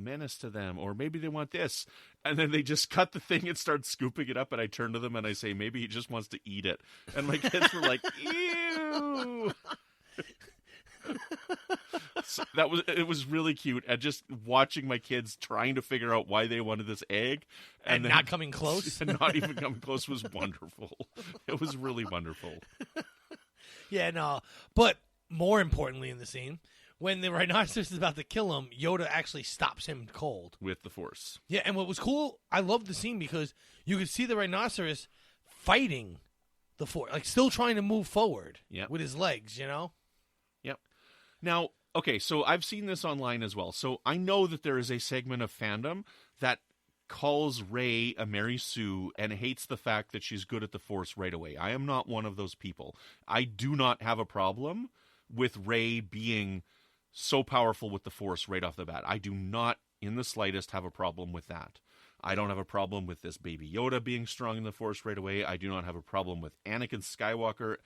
menace to them, or maybe they want this. And then they just cut the thing and start scooping it up, and I turn to them and I say, maybe he just wants to eat it. And my kids were like, ew. So it was really cute, and just watching my kids trying to figure out why they wanted this egg and not coming close and not even coming close was wonderful. It was really wonderful. Yeah, no, but more importantly in the scene, when the rhinoceros is about to kill him, Yoda actually stops him cold with the Force. Yeah, and what was cool, I loved the scene because you could see the rhinoceros fighting the Force, like still trying to move forward with his legs, you know? Yep. Now, okay, so I've seen this online as well. So I know that there is a segment of fandom that calls Rey a Mary Sue and hates the fact that she's good at the Force right away. I am not one of those people. I do not have a problem with Rey being so powerful with the Force right off the bat. I do not in the slightest have a problem with that. I don't have a problem with this baby Yoda being strong in the Force right away. I do not have a problem with Anakin Skywalker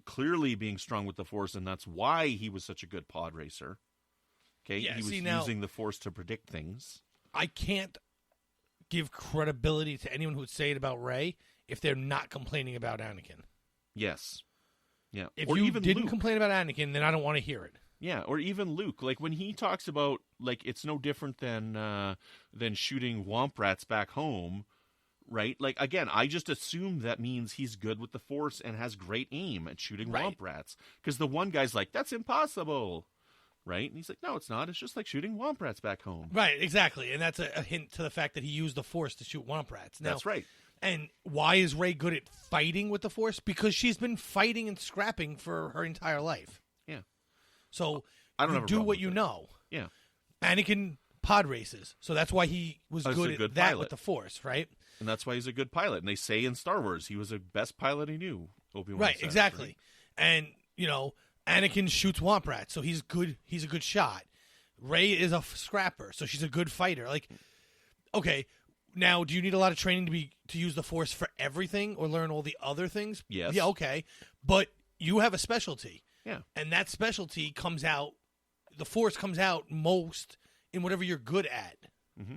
clearly being strong with the Force, and that's why he was such a good pod racer. Okay, yeah, he was using the Force to predict things. I can't give credibility to anyone who would say it about Rey if they're not complaining about Anakin. Yes. Yeah. If or you even didn't Luke. complain about Anakin, then I don't want to hear it. Yeah, or even Luke. Like when he talks about, like, it's no different than shooting womp rats back home. Right? Like, again, I just assume that means he's good with the Force and has great aim at shooting womp rats. Because the one guy's like, that's impossible. Right? And he's like, no, it's not. It's just like shooting womp rats back home. Right, exactly. And that's a hint to the fact that he used the Force to shoot womp rats. Now, that's right. And why is Rey good at fighting with the Force? Because she's been fighting and scrapping for her entire life. Yeah. So I don't you do what you know. Yeah. Anakin pod races. So that's why he was good at that with the Force, right? And that's why he's a good pilot. And they say in Star Wars he was the best pilot he knew. Obi-Wan right, says, exactly. Right? And, you know, Anakin shoots womp rats, so he's good. He's a good shot. Rey is a scrapper, so she's a good fighter. Like, okay, now do you need a lot of training to use the Force for everything or learn all the other things? Yes. Yeah, okay. But you have a specialty. Yeah. And that specialty comes out, the Force comes out most in whatever you're good at. Mm-hmm.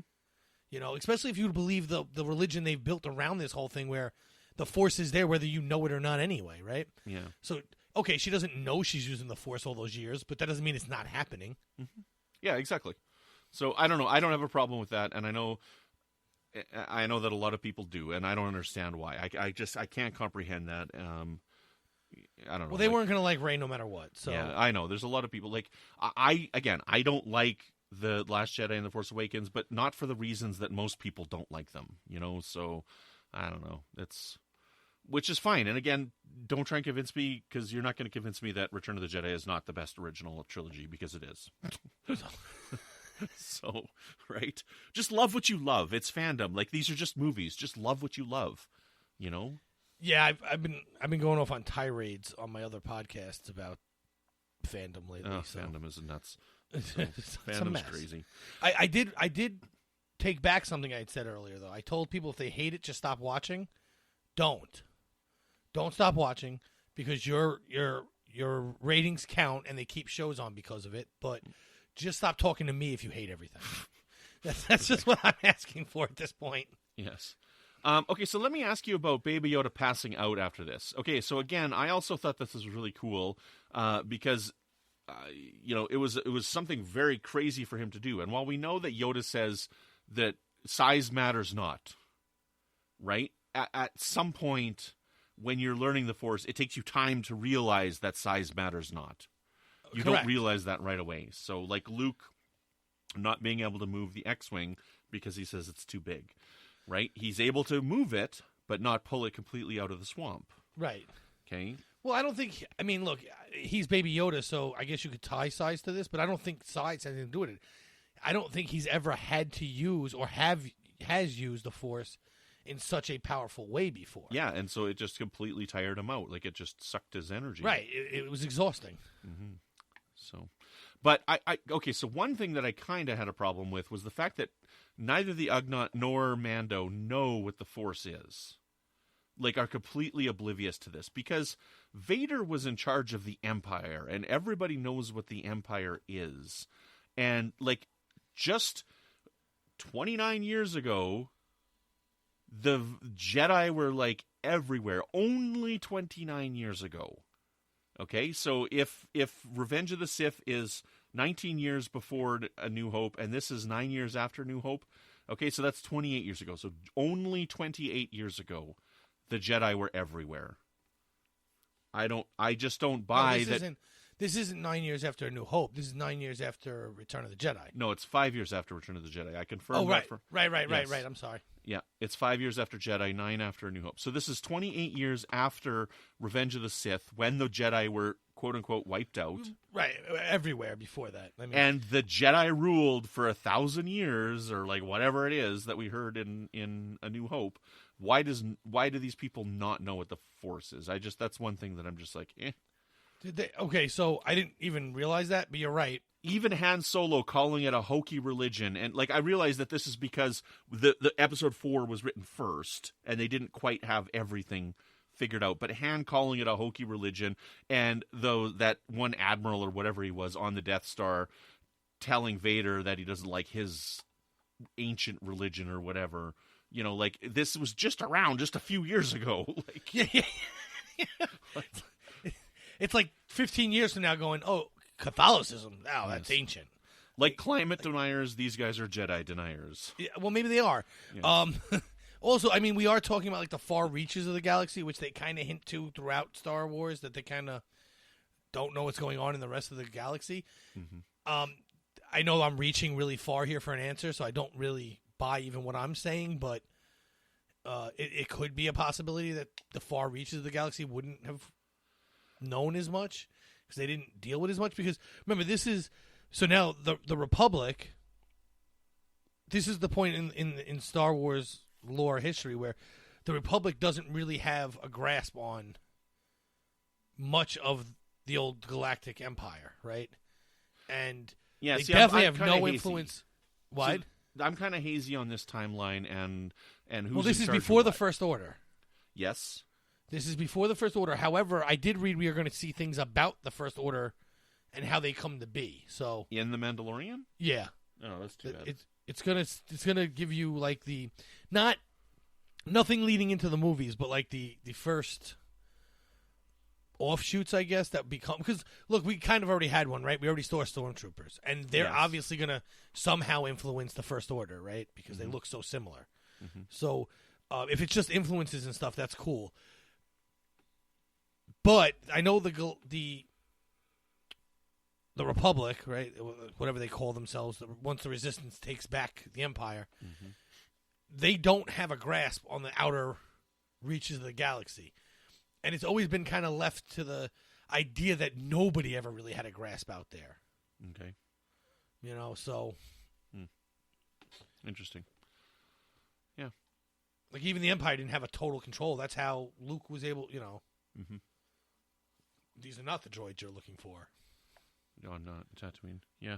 You know, especially if you believe the religion they've built around this whole thing where the Force is there whether you know it or not anyway, right? Yeah. So, okay, she doesn't know she's using the Force all those years, but that doesn't mean it's not happening. Mm-hmm. Yeah, exactly. So, I don't know. I don't have a problem with that, and I know that a lot of people do, and I don't understand why. I can't comprehend that. I don't know. Well, they weren't going to like Rey no matter what. So yeah, I know. There's a lot of people like I don't like The Last Jedi and The Force Awakens, but not for the reasons that most people don't like them, you know? So, I don't know. Which is fine. And again, don't try and convince me, because you're not going to convince me that Return of the Jedi is not the best original trilogy, because it is. So, right? Just love what you love. It's fandom. Like, these are just movies. Just love what you love, you know? Yeah, I've been going off on tirades on my other podcasts about fandom lately. Oh, so. Fandom is nuts. So, fandom's crazy. I did take back something I had said earlier, though. I told people if they hate it, just stop watching. Don't stop watching, because your ratings count and they keep shows on because of it. But just stop talking to me if you hate everything. That's just what I'm asking for at this point. Yes. Okay, so let me ask you about Baby Yoda passing out after this. Okay, so again, I also thought this was really cool because you know, it was something very crazy for him to do. And while we know that Yoda says that size matters not, right? At some point when you're learning the Force, it takes you time to realize that size matters not. You Correct. don't realize that right away. So like Luke not being able to move the X-Wing because he says it's too big, right? He's able to move it, but not pull it completely out of the swamp. Right. Okay. Well, I don't think. I mean, look, he's Baby Yoda, so I guess you could tie size to this, but I don't think size has anything to do with it. I don't think he's ever had to use or has used the Force in such a powerful way before. Yeah, and so it just completely tired him out. Like, it just sucked his energy. Right. It was exhausting. Mm-hmm. So, but okay, so one thing that I kind of had a problem with was the fact that neither the Ugnaught nor Mando know what the Force is. Like, are completely oblivious to this, because Vader was in charge of the Empire, and everybody knows what the Empire is. And, like, just 29 years ago, the Jedi were like everywhere. Only 29 years ago. Okay, so if Revenge of the Sith is 19 years before A New Hope, and this is 9 years after New Hope, okay, so that's 28 years ago. So only 28 years ago, the Jedi were everywhere. I just don't buy that. This isn't 9 years after A New Hope. This is 9 years after Return of the Jedi. No, it's 5 years after Return of the Jedi. I confirmed. Oh, right, that for, right. yes. I'm sorry. Yeah, it's 5 years after Jedi, 9 after A New Hope. So this is 28 years after Revenge of the Sith, when the Jedi were quote unquote wiped out. Right, everywhere before that. I mean, and the Jedi ruled for 1,000 years, or like whatever it is that we heard in A New Hope. Why do these people not know what the Force is? That's one thing that I'm just like, eh. Okay, so I didn't even realize that, but you're right. Even Han Solo calling it a hokey religion, and like I realize that this is because the episode 4 was written first, and they didn't quite have everything figured out. But Han calling it a hokey religion, and though that one admiral or whatever he was on the Death Star telling Vader that he doesn't like his ancient religion or whatever, you know, like this was just around just a few years ago. Like, yeah. It's like 15 years from now going, oh, Catholicism, wow, that's ancient. Like climate deniers, these guys are Jedi deniers. Yeah, well, maybe they are. Yeah. Also, I mean, we are talking about like the far reaches of the galaxy, which they kind of hint to throughout Star Wars, that they kind of don't know what's going on in the rest of the galaxy. Mm-hmm. I know I'm reaching really far here for an answer, so I don't really buy even what I'm saying, but it could be a possibility that the far reaches of the galaxy wouldn't have known as much because they didn't deal with as much. Because remember, this is so now the Republic. This is the point in Star Wars lore history where the Republic doesn't really have a grasp on much of the old galactic empire, right? And yeah, they definitely have no hazy. Influence. What? So I'm kind of hazy on this timeline and who's well, this in is charge before of the what. First Order. Yes. This is before the First Order. However, I did read we are going to see things about the First Order and how they come to be. So in the Mandalorian? Yeah. Oh, that's too bad. It's gonna give you like the nothing leading into the movies, but like the first offshoots, I guess, that become, because look, we kind of already had one, right? We already saw stormtroopers, and they're obviously gonna somehow influence the First Order, right? Because they look so similar. Mm-hmm. So if it's just influences and stuff, that's cool. But I know the Republic, right, whatever they call themselves, once the Resistance takes back the Empire, they don't have a grasp on the outer reaches of the galaxy. And it's always been kind of left to the idea that nobody ever really had a grasp out there. Okay. You know, so. Interesting. Yeah. Like, even the Empire didn't have a total control. That's how Luke was able, you know. Mm-hmm. These are not the droids you're looking for. No, not Tatooine. Yeah.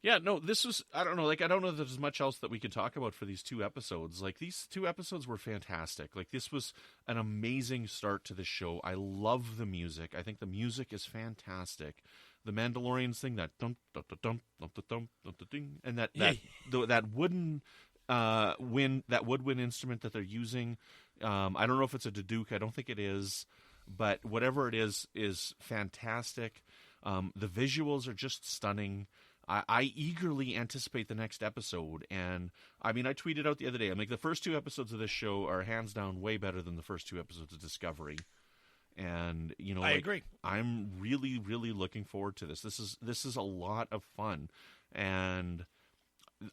Yeah, no, this was, I don't know, like, I don't know that there's much else that we can talk about for these 2 episodes. Like, these 2 episodes were fantastic. Like, this was an amazing start to the show. I love the music. I think the music is fantastic. The Mandalorians thing, that dum dum dum dum dum dum dum ding, and that wooden woodwind instrument that they're using. I don't know if it's a Daduke. I don't think it is, but whatever it is fantastic. The visuals are just stunning. I eagerly anticipate the next episode, and I mean, I tweeted out the other day, I'm like, the first 2 episodes of this show are hands down way better than the first 2 episodes of Discovery, and you know, I agree. I'm really, really looking forward to this. This is a lot of fun, and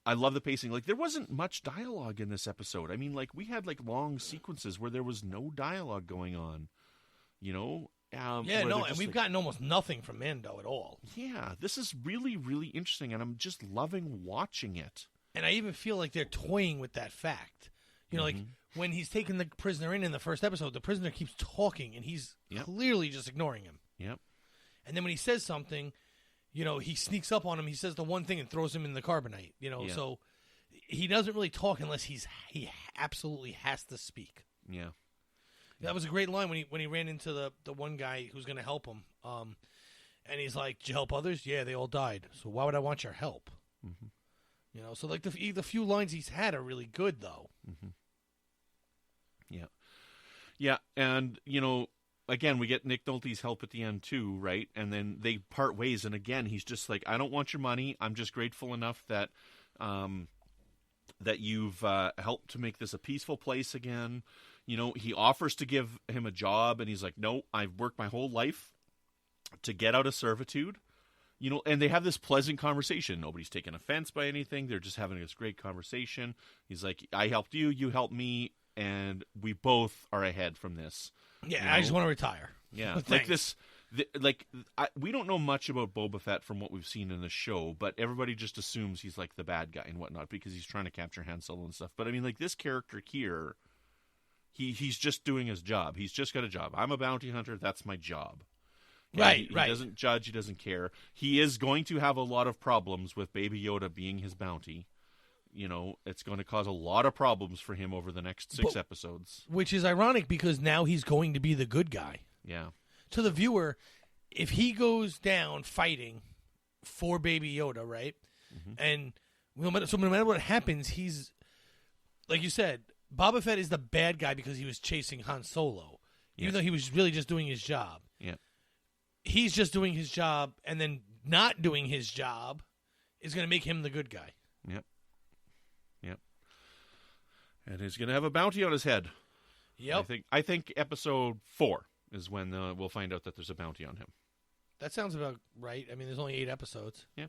I love the pacing. Like, there wasn't much dialogue in this episode. I mean, like, we had like long sequences where there was no dialogue going on, you know. And we've gotten almost nothing from Mando at all. Yeah, this is really, really interesting, and I'm just loving watching it. And I even feel like they're toying with that fact. You know, like, when he's taking the prisoner in the first episode, the prisoner keeps talking, and he's clearly just ignoring him. Yep. And then when he says something, you know, he sneaks up on him, he says the one thing and throws him in the carbonite. You know, so he doesn't really talk unless he absolutely has to speak. Yeah. That was a great line when he ran into the one guy who's going to help him. And he's like, "Did you help others?" "Yeah, they all died. So why would I want your help?" So like the few lines he's had are really good though. Mm-hmm. Yeah, and again, we get Nick Nolte's help at the end too, right? And then they part ways, and again, he's just like, I don't want your money. I'm just grateful enough that that you've helped to make this a peaceful place again. He offers to give him a job, and he's like, no, I've worked my whole life to get out of servitude. And they have this pleasant conversation. Nobody's taking offense by anything. They're just having this great conversation. He's like, I helped you, you helped me, and we both are ahead from this. Yeah, I just want to retire. Yeah, like this. We don't know much about Boba Fett from what we've seen in the show, but everybody just assumes he's like the bad guy and whatnot because he's trying to capture Han Solo and stuff. But I mean, like this character here, he's just doing his job. He's just got a job. I'm a bounty hunter. That's my job. Right, He doesn't judge. He doesn't care. He is going to have a lot of problems with Baby Yoda being his bounty. It's going to cause a lot of problems for him over the next 6 episodes. Which is ironic because now he's going to be the good guy. Yeah. To the viewer, if he goes down fighting for Baby Yoda, right? Mm-hmm. And no matter what happens, he's, like you said, Boba Fett is the bad guy because he was chasing Han Solo. Yes. Even though he was really just doing his job. Yeah. He's just doing his job, and then not doing his job is going to make him the good guy. Yep. And he's going to have a bounty on his head. Yep. I think episode 4 is when we'll find out that there's a bounty on him. That sounds about right. I mean, there's only 8 episodes. Yeah.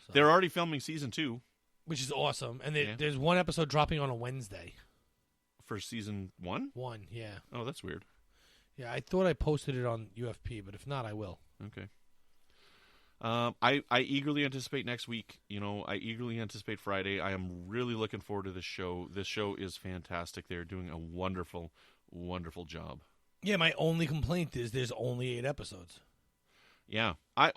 So. They're already filming season 2. Which is awesome. And there's one episode dropping on a Wednesday. For season 1? 1, yeah. Oh, that's weird. Yeah, I thought I posted it on UFP, but if not, I will. Okay. I eagerly anticipate next week. I eagerly anticipate Friday. I am really looking forward to this show. This show is fantastic. They're doing a wonderful, wonderful job. Yeah, my only complaint is there's only 8 episodes. Yeah, I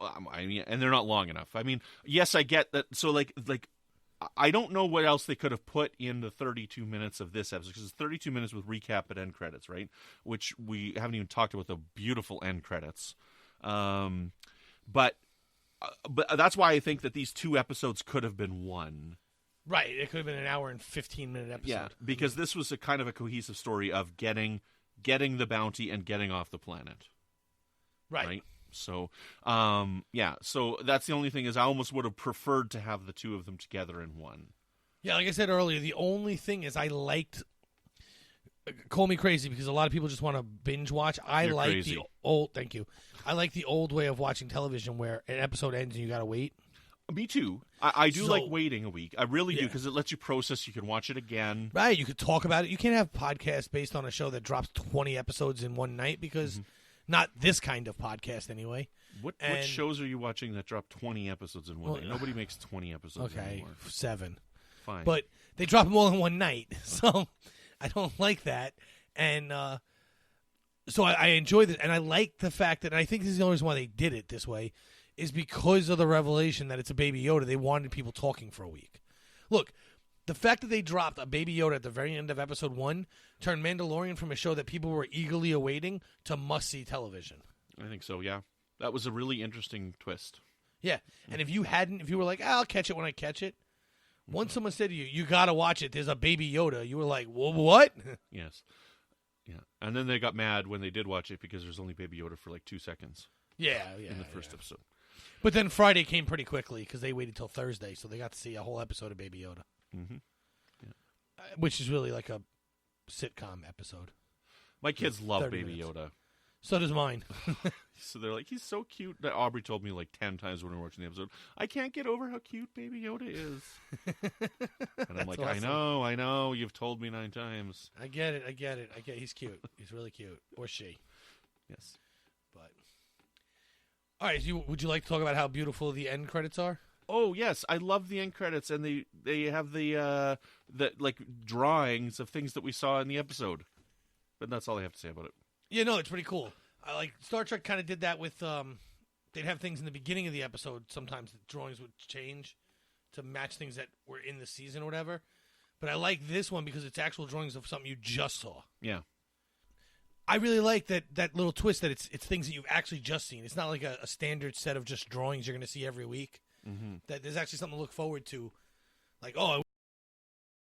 mean, and they're not long enough. I mean, yes, I get that. So, like, I don't know what else they could have put in the 32 minutes of this episode, because it's 32 minutes with recap and end credits, right? Which we haven't even talked about the beautiful end credits. But that's why I think that these 2 episodes could have been one. Right, it could have been an hour and 15-minute episode. Yeah, because this was a kind of a cohesive story of getting the bounty and getting off the planet. Right? So, so that's the only thing is I almost would have preferred to have the 2 of them together in one. Yeah, like I said earlier, the only thing is I liked, call me crazy because a lot of people just want to binge watch. You're crazy. Thank you. I like the old way of watching television where an episode ends and you got to wait. Me too. I do like waiting a week. I really do because it lets you process. You can watch it again. Right. You could talk about it. You can't have podcasts based on a show that drops 20 episodes in one night because not this kind of podcast anyway. What shows are you watching that drop 20 episodes in one night? Nobody makes 20 episodes anymore. 7. Fine. But they drop them all in one night. So I don't like that. And so I enjoy this. And I like the fact that, and I think this is the only reason why they did it this way, is because of the revelation that it's a Baby Yoda. They wanted people talking for a week. Look, the fact that they dropped a Baby Yoda at the very end of episode 1 turned Mandalorian from a show that people were eagerly awaiting to must-see television. I think so, yeah. That was a really interesting twist. Yeah, and if you were like, I'll catch it when I catch it, once someone said to you, you got to watch it, there's a Baby Yoda, you were like, what? Yes. Yeah. And then they got mad when they did watch it because there's only Baby Yoda for like 2 seconds. Yeah. In the first episode. But then Friday came pretty quickly because they waited till Thursday, so they got to see a whole episode of Baby Yoda. Mm-hmm. Yeah. Which is really like a sitcom episode. My kids love Baby Yoda. So does mine. So they're like, he's so cute. That Aubrey told me like 10 times when we were watching the episode, I can't get over how cute Baby Yoda is. And I'm like, awesome. I know. You've told me 9 times. I get it. He's cute. He's really cute. Or she. Yes. But all right, would you like to talk about how beautiful the end credits are? Oh yes, I love the end credits, and they have the like drawings of things that we saw in the episode. But that's all I have to say about it. Yeah, no, it's pretty cool. I like Star Trek kind of did that with they'd have things in the beginning of the episode. Sometimes the drawings would change to match things that were in the season or whatever. But I like this one because it's actual drawings of something you just saw. Yeah. I really like that little twist that it's things that you've actually just seen. It's not like a standard set of just drawings you're going to see every week. Mm-hmm. That there's actually something to look forward to Like, oh,